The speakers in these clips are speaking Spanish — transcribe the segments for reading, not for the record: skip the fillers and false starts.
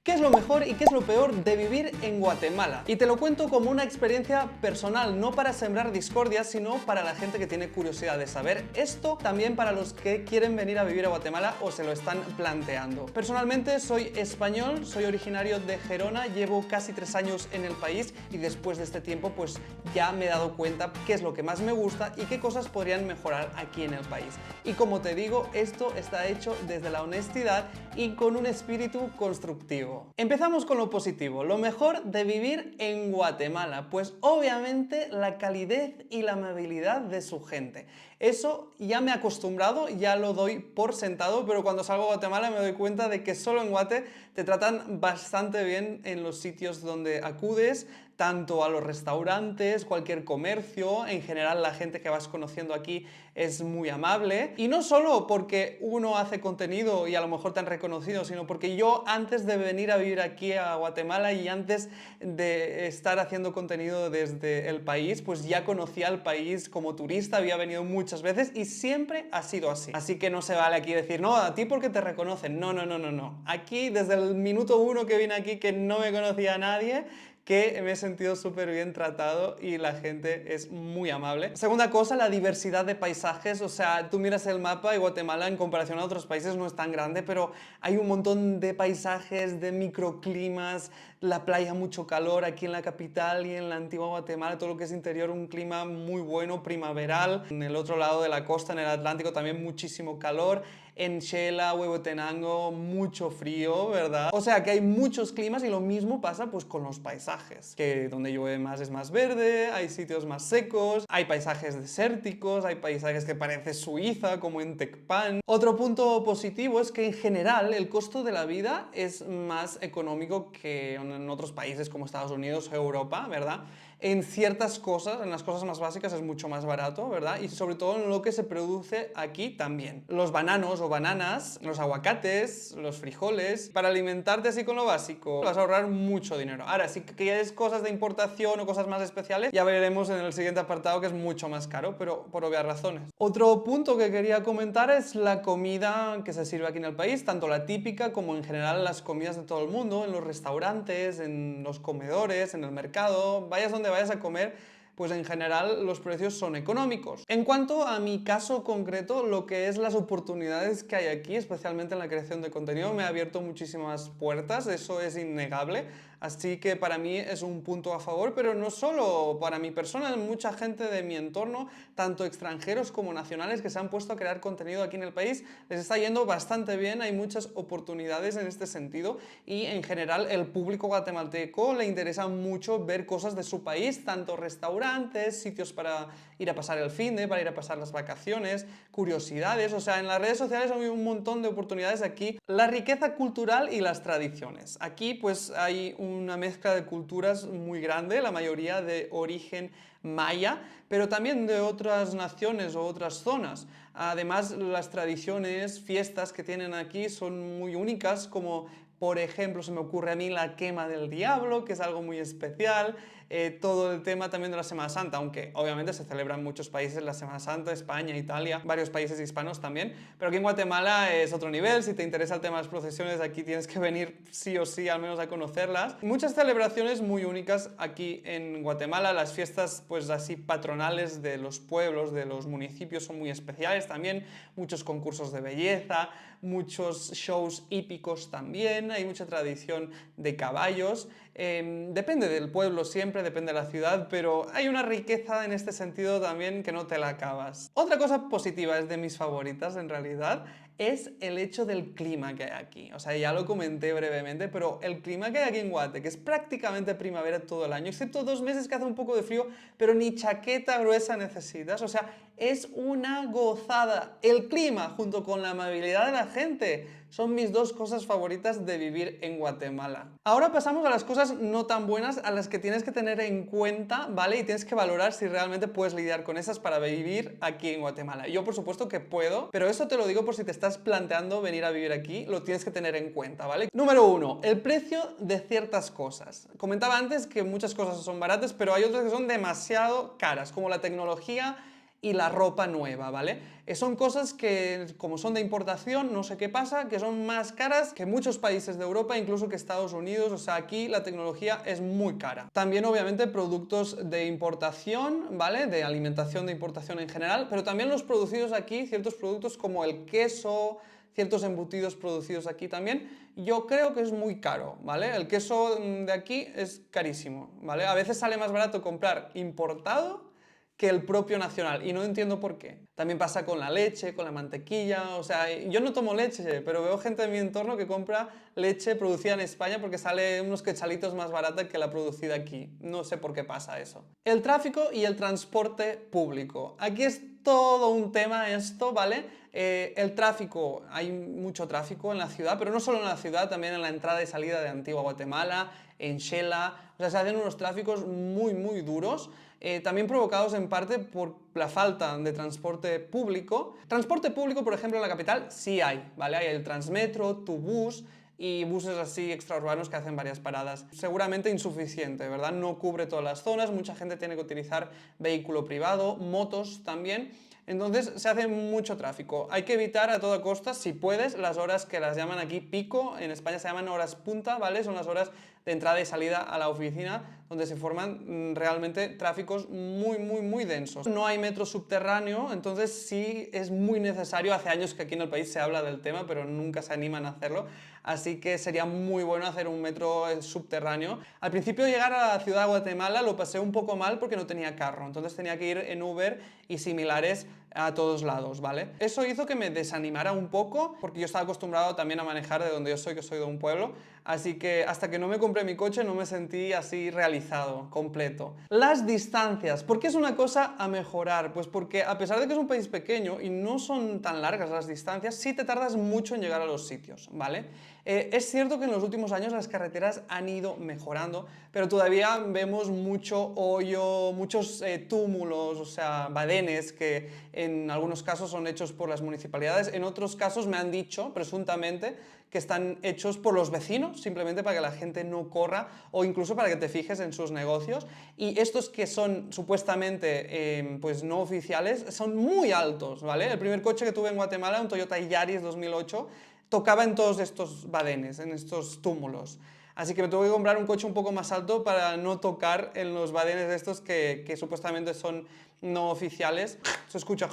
¿Qué es lo mejor y qué es lo peor de vivir en Guatemala? Y te lo cuento como una experiencia personal, no para sembrar discordia, sino para la gente que tiene curiosidad de saber esto, también para los que quieren venir a vivir a Guatemala o se lo están planteando. Personalmente soy español, soy originario de Gerona, llevo casi 3 años en el país y después de este tiempo pues ya me he dado cuenta qué es lo que más me gusta y qué cosas podrían mejorar aquí en el país. Y como te digo, esto está hecho desde la honestidad y con un espíritu constructivo. Empezamos con lo positivo, lo mejor de vivir en Guatemala, pues obviamente la calidez y la amabilidad de su gente. Eso ya me he acostumbrado, ya lo doy por sentado, pero cuando salgo a Guatemala me doy cuenta de que solo en Guate te tratan bastante bien en los sitios donde acudes, tanto a los restaurantes, cualquier comercio, en general la gente que vas conociendo aquí es muy amable. Y no solo porque uno hace contenido y a lo mejor te han reconocido, sino porque yo antes de venir a vivir aquí a Guatemala y antes de estar haciendo contenido desde el país, pues ya conocía el país como turista, había venido muchas veces y siempre ha sido así. Así que no se vale aquí decir, no, a ti porque te reconocen. No, no, no, no, no. Aquí, desde el minuto 1 que vine aquí, que no me conocía a nadie, que me he sentido súper bien tratado y la gente es muy amable. Segunda cosa, la diversidad de paisajes. O sea, tú miras el mapa y Guatemala en comparación a otros países no es tan grande, pero hay un montón de paisajes, de microclimas, la playa mucho calor aquí en la capital y en la antigua Guatemala, todo lo que es interior un clima muy bueno, primaveral. En el otro lado de la costa, en el Atlántico, también muchísimo calor. En Xela, Huehuetenango, mucho frío, ¿verdad? O sea que hay muchos climas y lo mismo pasa pues con los paisajes, que donde llueve más es más verde, hay sitios más secos, hay paisajes desérticos, hay paisajes que parece Suiza, como en Tecpan. Otro punto positivo es que en general el costo de la vida es más económico que en otros países como Estados Unidos o Europa, ¿verdad? En ciertas cosas, en las cosas más básicas es mucho más barato, ¿verdad? Y sobre todo en lo que se produce aquí también. Los bananos o bananas, los aguacates, los frijoles, para alimentarte así con lo básico vas a ahorrar mucho dinero. Ahora, si quieres cosas de importación o cosas más especiales, ya veremos en el siguiente apartado que es mucho más caro, pero por obvias razones. Otro punto que quería comentar es la comida que se sirve aquí en el país, tanto la típica como en general las comidas de todo el mundo, en los restaurantes, en los comedores, en el mercado, vayas donde vayas a comer, pues en general los precios son económicos. En cuanto a mi caso concreto, lo que es las oportunidades que hay aquí, especialmente en la creación de contenido, me ha abierto muchísimas puertas, eso es innegable, así que para mí es un punto a favor, pero no solo para mi persona, mucha gente de mi entorno, tanto extranjeros como nacionales, que se han puesto a crear contenido aquí en el país, les está yendo bastante bien, hay muchas oportunidades en este sentido y en general el público guatemalteco le interesa mucho ver cosas de su país, tanto restaurantes, sitios para ir a pasar el finde, para ir a pasar las vacaciones, curiosidades, o sea, en las redes sociales hay un montón de oportunidades aquí. La riqueza cultural y las tradiciones. Aquí pues hay una mezcla de culturas muy grande, la mayoría de origen maya, pero también de otras naciones o otras zonas. Además, las tradiciones, fiestas que tienen aquí son muy únicas, como por ejemplo se me ocurre a mí la quema del diablo, que es algo muy especial, todo el tema también de la Semana Santa, aunque obviamente se celebra en muchos países la Semana Santa, España, Italia, varios países hispanos también, pero aquí en Guatemala es otro nivel, si te interesa el tema de las procesiones aquí tienes que venir sí o sí al menos a conocerlas. Muchas celebraciones muy únicas aquí en Guatemala, las fiestas pues así patronales de los pueblos, de los municipios son muy especiales también, muchos concursos de belleza, muchos shows hípicos también, hay mucha tradición de caballos, depende del pueblo siempre, depende de la ciudad, pero hay una riqueza en este sentido también que no te la acabas. Otra cosa positiva, es de mis favoritas en realidad, es el hecho del clima que hay aquí. O sea, ya lo comenté brevemente, pero el clima que hay aquí en Guate, que es prácticamente primavera todo el año, excepto 2 meses que hace un poco de frío, pero ni chaqueta gruesa necesitas. O sea, es una gozada. El clima junto con la amabilidad de la gente son mis dos cosas favoritas de vivir en Guatemala. Ahora pasamos a las cosas no tan buenas, a las que tienes que tener en cuenta, ¿vale? Y tienes que valorar si realmente puedes lidiar con esas para vivir aquí en Guatemala. Yo por supuesto que puedo, pero eso te lo digo por si te estás planteando venir a vivir aquí, lo tienes que tener en cuenta, ¿vale? Número 1, el precio de ciertas cosas. Comentaba antes que muchas cosas son baratas, pero hay otras que son demasiado caras, como la tecnología y la ropa nueva, ¿vale? Son cosas que, como son de importación, no sé qué pasa, que son más caras que muchos países de Europa, incluso que Estados Unidos, o sea, aquí la tecnología es muy cara. También, obviamente, productos de importación, ¿vale? De alimentación de importación en general, pero también los producidos aquí, ciertos productos como el queso, ciertos embutidos producidos aquí también, yo creo que es muy caro, ¿vale? El queso de aquí es carísimo, ¿vale? A veces sale más barato comprar importado que el propio nacional y no entiendo por qué. También pasa con la leche, con la mantequilla, o sea, yo no tomo leche, pero veo gente de mi entorno que compra leche producida en España porque sale unos quechalitos más barata que la producida aquí. No sé por qué pasa eso. El tráfico y el transporte público. Aquí es todo un tema esto, ¿vale? El tráfico, hay mucho tráfico en la ciudad, pero no solo en la ciudad, también en la entrada y salida de Antigua Guatemala, en Xela, o sea, se hacen unos tráficos muy duros, también provocados en parte por la falta de transporte público. Transporte público, por ejemplo, en la capital sí hay, ¿vale? Hay el Transmetro, Tubús y buses así extraurbanos que hacen varias paradas. Seguramente insuficiente, ¿verdad? No cubre todas las zonas, mucha gente tiene que utilizar vehículo privado, motos también. Entonces se hace mucho tráfico. Hay que evitar a toda costa, si puedes, las horas que las llaman aquí pico, en España se llaman horas punta, ¿vale? Son las horas de entrada y salida a la oficina donde se forman realmente tráficos muy densos. No hay metro subterráneo, entonces sí es muy necesario. Hace años que aquí en el país se habla del tema, pero nunca se animan a hacerlo, así que sería muy bueno hacer un metro subterráneo. Al principio de llegar a la ciudad de Guatemala lo pasé un poco mal porque no tenía carro, entonces tenía que ir en Uber y similares a todos lados, ¿vale? Eso hizo que me desanimara un poco, porque yo estaba acostumbrado también a manejar de donde yo soy, que soy de un pueblo, así que hasta que no me compré mi coche no me sentí así realizado, completo. Las distancias, ¿por qué es una cosa a mejorar? Pues porque a pesar de que es un país pequeño y no son tan largas las distancias, sí te tardas mucho en llegar a los sitios, ¿vale? Es cierto que en los últimos años las carreteras han ido mejorando, pero todavía vemos mucho hoyo, muchos túmulos, o sea, badenes que en algunos casos son hechos por las municipalidades, en otros casos me han dicho, presuntamente, que están hechos por los vecinos, simplemente para que la gente no corra o incluso para que te fijes en sus negocios. Y estos que son supuestamente pues no oficiales son muy altos, ¿vale? El primer coche que tuve en Guatemala, un Toyota Yaris 2008, tocaba en todos estos badenes, en estos túmulos. Así que me tuve que comprar un coche un poco más alto para no tocar en los badenes de estos que supuestamente son no oficiales. Se escucha,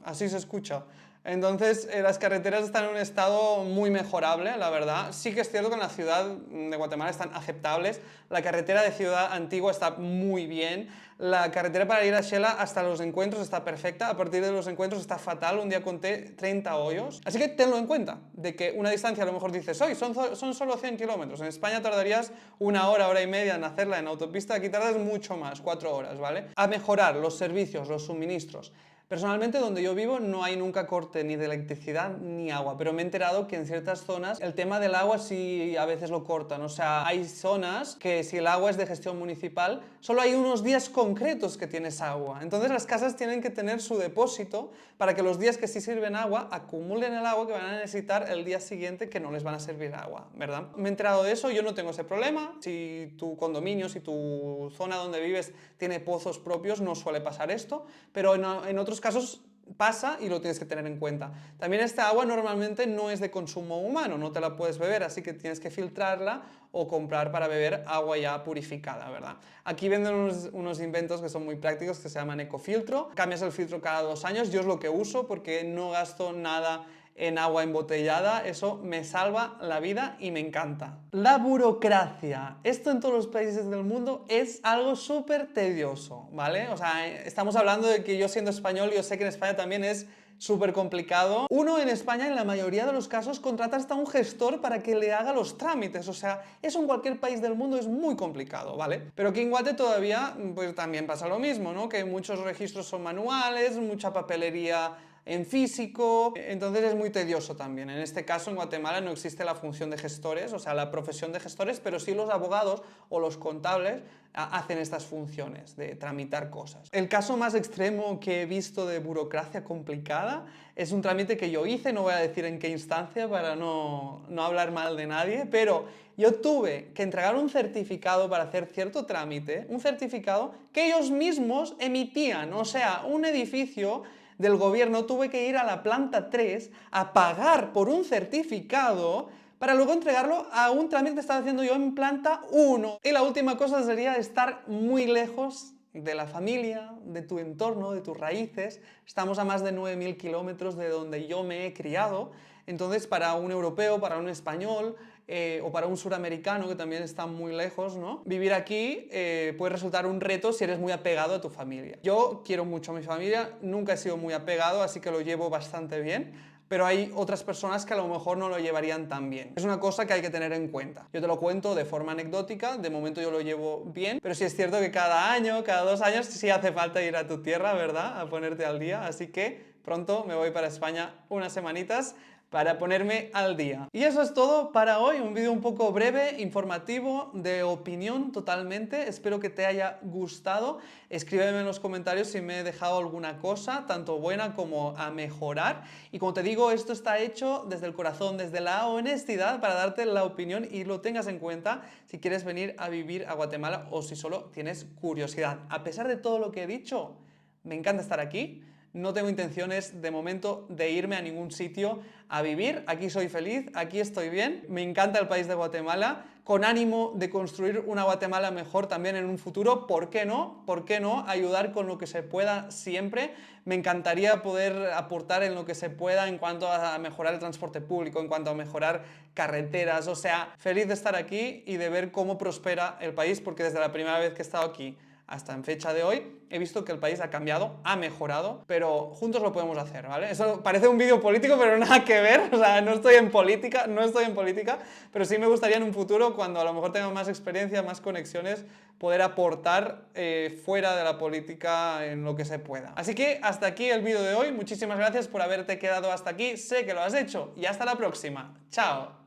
así se escucha. Entonces, las carreteras están en un estado muy mejorable, la verdad. Sí que es cierto que en la ciudad de Guatemala están aceptables. La carretera de Ciudad Antigua está muy bien. La carretera para ir a Xela hasta los encuentros está perfecta. A partir de los encuentros está fatal. Un día conté 30 hoyos. Así que tenlo en cuenta, de que una distancia a lo mejor dices, hoy son solo 100 kilómetros. En España tardarías una hora y media en hacerla en autopista. Aquí tardas mucho más, 4 horas, ¿vale? A mejorar los servicios, los suministros. Personalmente, donde yo vivo no hay nunca corte ni de electricidad ni agua, pero me he enterado que en ciertas zonas el tema del agua sí a veces lo cortan. O sea, hay zonas que si el agua es de gestión municipal, solo hay unos días concretos que tienes agua. Entonces las casas tienen que tener su depósito para que los días que sí sirven agua acumulen el agua que van a necesitar el día siguiente que no les van a servir agua, ¿verdad? Me he enterado de eso, yo no tengo ese problema. Si tu condominio, si tu zona donde vives tiene pozos propios, no suele pasar esto, pero en otros casos pasa y lo tienes que tener en cuenta. También esta agua normalmente no es de consumo humano, no te la puedes beber, así que tienes que filtrarla o comprar para beber agua ya purificada, ¿verdad? Aquí venden unos inventos que son muy prácticos que se llaman ecofiltro. Cambias el filtro cada 2 años, yo es lo que uso porque no gasto nada en agua embotellada, eso me salva la vida y me encanta. La burocracia. Esto en todos los países del mundo es algo súper tedioso, ¿vale? O sea, estamos hablando de que yo siendo español, yo sé que en España también es súper complicado. Uno en España, en la mayoría de los casos, contrata hasta un gestor para que le haga los trámites. O sea, eso en cualquier país del mundo es muy complicado, ¿vale? Pero aquí en Guate todavía, pues también pasa lo mismo, ¿no? Que muchos registros son manuales, mucha papelería en físico, entonces es muy tedioso también. En este caso, en Guatemala no existe la función de gestores, o sea, la profesión de gestores, pero sí los abogados o los contables hacen estas funciones de tramitar cosas. El caso más extremo que he visto de burocracia complicada es un trámite que yo hice, no voy a decir en qué instancia para no hablar mal de nadie, pero yo tuve que entregar un certificado para hacer cierto trámite, un certificado que ellos mismos emitían, o sea, un edificio del gobierno, tuve que ir a la planta 3 a pagar por un certificado para luego entregarlo a un trámite que estaba haciendo yo en planta 1. Y la última cosa sería estar muy lejos de la familia, de tu entorno, de tus raíces. Estamos a más de 9.000 kilómetros de donde yo me he criado. Entonces, para un europeo, para un español o para un suramericano que también está muy lejos, ¿no? Vivir aquí puede resultar un reto si eres muy apegado a tu familia. Yo quiero mucho a mi familia, nunca he sido muy apegado, así que lo llevo bastante bien, pero hay otras personas que a lo mejor no lo llevarían tan bien. Es una cosa que hay que tener en cuenta. Yo te lo cuento de forma anecdótica, de momento yo lo llevo bien, pero sí es cierto que cada año, cada 2 años, sí hace falta ir a tu tierra, ¿verdad? A ponerte al día, así que pronto me voy para España unas semanitas para ponerme al día. Y eso es todo para hoy, un vídeo un poco breve, informativo, de opinión totalmente. Espero que te haya gustado. Escríbeme en los comentarios si me he dejado alguna cosa, tanto buena como a mejorar. Y como te digo, esto está hecho desde el corazón, desde la honestidad, para darte la opinión y lo tengas en cuenta si quieres venir a vivir a Guatemala o si solo tienes curiosidad. A pesar de todo lo que he dicho, me encanta estar aquí. No tengo intenciones de momento de irme a ningún sitio a vivir. Aquí soy feliz, aquí estoy bien. Me encanta el país de Guatemala, con ánimo de construir una Guatemala mejor también en un futuro. ¿Por qué no? ¿Por qué no? Ayudar con lo que se pueda siempre. Me encantaría poder aportar en lo que se pueda en cuanto a mejorar el transporte público, en cuanto a mejorar carreteras. O sea, feliz de estar aquí y de ver cómo prospera el país, porque desde la primera vez que he estado aquí hasta en fecha de hoy, he visto que el país ha cambiado, ha mejorado, pero juntos lo podemos hacer, ¿vale? Eso parece un vídeo político, pero nada que ver, o sea, no estoy en política, pero sí me gustaría en un futuro, cuando a lo mejor tenga más experiencia, más conexiones, poder aportar fuera de la política en lo que se pueda. Así que hasta aquí el vídeo de hoy, muchísimas gracias por haberte quedado hasta aquí, sé que lo has hecho, y hasta la próxima. ¡Chao!